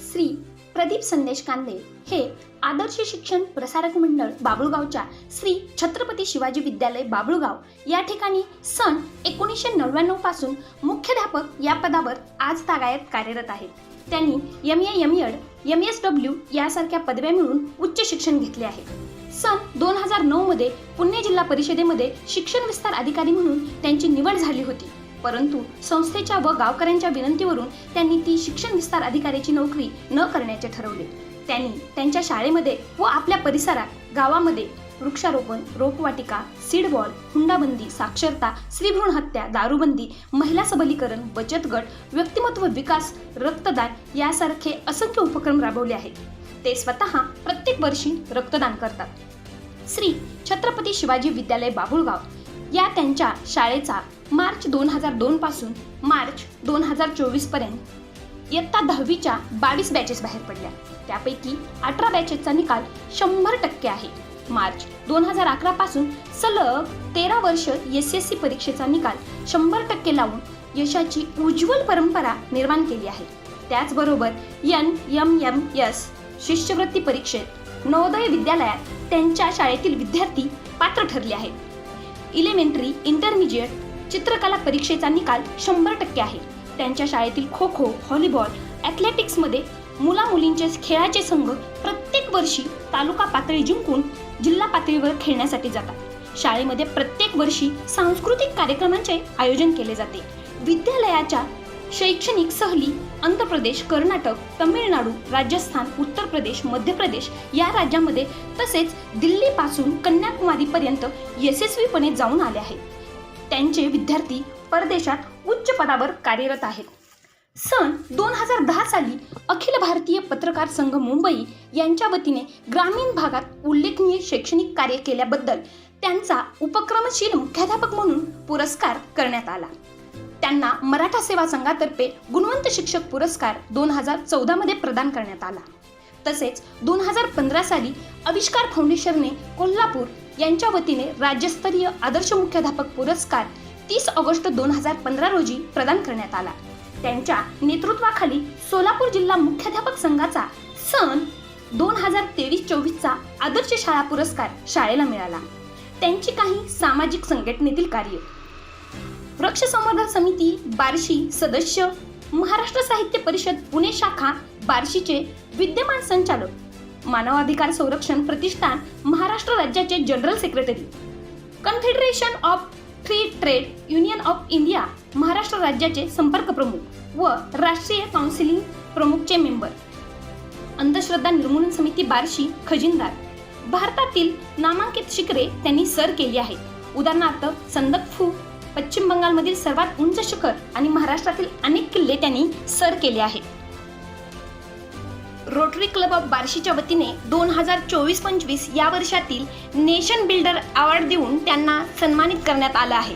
श्री प्रदीप संदेश कांदे हे आदर्श शिक्षण प्रसारक मंडळ बाबुळगावच्या श्री छत्रपती शिवाजी विद्यालय बाबुळगाव या ठिकाणी सन 1999 पासून मुख्याध्यापक या पदावर आज तागायत कार्यरत आहेत. त्यांनी MA, MEd, MSW यासारख्या पदव्या मिळवून उच्च शिक्षण घेतले आहे. सन 2009 मध्ये पुणे जिल्हा परिषदेमध्ये शिक्षण विस्तार अधिकारी म्हणून त्यांची निवड झाली होती, परंतु संस्थेच्या व गावकऱ्यांच्या विनंतीवरून त्यांनी ती शिक्षण विस्तार अधिकाऱ्याची नोकरी न करण्याचे ठरवले. त्यांनी त्यांच्या शाळेमध्ये व आपल्या परिसरात गावामध्ये वृक्षारोपण, रोपवाटिका, सीड बॉल, हुंडाबंदी, साक्षरता, स्त्रीभ्रूण हत्या, दारूबंदी, महिला सबलीकरण, बचत गट, व्यक्तिमत्व विकास, रक्तदान यासारखे असंख्य उपक्रम राबवले आहेत. ते स्वतः प्रत्येक वर्षी रक्तदान करतात. श्री छत्रपती शिवाजी विद्यालय बाबुळगाव या त्यांच्या शाळेचा मार्च 2002 पासून मार्च 2024 पर्यंत इयत्ता 10वीच्या 22 बॅचेस बाहेर पडल्या. त्यापैकी 18 बॅचेसचा निकाल 100% आहे. मार्च 2011 पासून सलग 13 वर्ष SSC परीक्षेचा निकाल 100% लावून यशाची उज्ज्वल परंपरा निर्माण केली आहे. त्याचबरोबर NMMS शिष्यवृत्ती परीक्षेत नवोदय विद्यालयात त्यांच्या शाळेतील विद्यार्थी पात्र ठरले आहेत. इलेमेंटरी, इंटरमिजिएट चित्रकला परीक्षेचा निकाल 100% आहे. त्यांच्या शाळेतील खो खो, व्हॉलीबॉल, ॲथलेटिक्समध्ये मुला-मुलींचे खेळाचे संघ प्रत्येक वर्षी तालुका पातळी जिंकून जिल्हा पातळीवर खेळण्यासाठी जातात. शाळेमध्ये प्रत्येक वर्षी सांस्कृतिक कार्यक्रमांचे आयोजन केले जाते. विद्यालयाच्या शैक्षणिक सहली आंध्र प्रदेश, कर्नाटक, तमिळनाडू, राजस्थान, उत्तर प्रदेश, मध्य प्रदेश या राज्यांमध्ये तसेच दिल्लीपासून कन्याकुमारीपर्यंत यशस्वीपणे जाऊन आले आहेत. त्यांचे विद्यार्थी परदेशात उच्च पदावर कार्यरत आहेत. सन 2010 साली अखिल भारतीय पत्रकार संघ मुंबई यांच्या वतीने ग्रामीण भागात उल्लेखनीय शैक्षणिक कार्य केल्याबद्दल त्यांचा उपक्रमशील मुख्याध्यापक म्हणून पुरस्कार करण्यात आला. त्यांना मराठा सेवा संघातर्फे गुणवंत शिक्षक पुरस्कार 2014 मध्ये प्रदान करण्यात आला. तसेच 2015 साली आविष्कार फाउंडेशनने कोल्हापूर यांच्या वतीने राज्यस्तरीय आदर्श मुख्याध्यापक पुरस्कार 30 ऑगस्ट 2015 रोजी प्रदान करण्यात आला. त्यांच्या नेतृत्वाखाली सोलापूर जिल्हा मुख्याध्यापक संघाचा सन 2023-24चा आदर्श शाळा पुरस्कार शाळेला मिळाला. त्यांची काही सामाजिक संघटनेतील कार्य: वृक्ष संवर्धन समिती बार्शी सदस्य, महाराष्ट्र साहित्य परिषद पुणे शाखा बार्शीचे विद्यमान संचालक, मानवाधिकार संरक्षण प्रतिष्ठान महाराष्ट्र राज्याचे general secretary, confederation of free trade union of India Maharashtra राज्याचे संपर्क प्रमुख व राष्ट्रीय काउन्सिलिंग प्रमुखचे मेंबर, अंधश्रद्धा निर्मूलन समिती बार्शी खजिनदार. भारतातील नामांकित शिखरे त्यांनी सर केली आहेत. उदाहरणार्थ संदकफू, पश्चिम बंगालमधील सर्वात उंच शिखर आणि महाराष्ट्रातील अनेक किल्ले त्यांनी सर केले आहेत. रोटरी क्लब ऑफ बार्शीच्या वतीने 2024-25 या वर्षातील नेशन बिल्डर अवॉर्ड देऊन त्यांना सन्मानित करण्यात आलं आहे.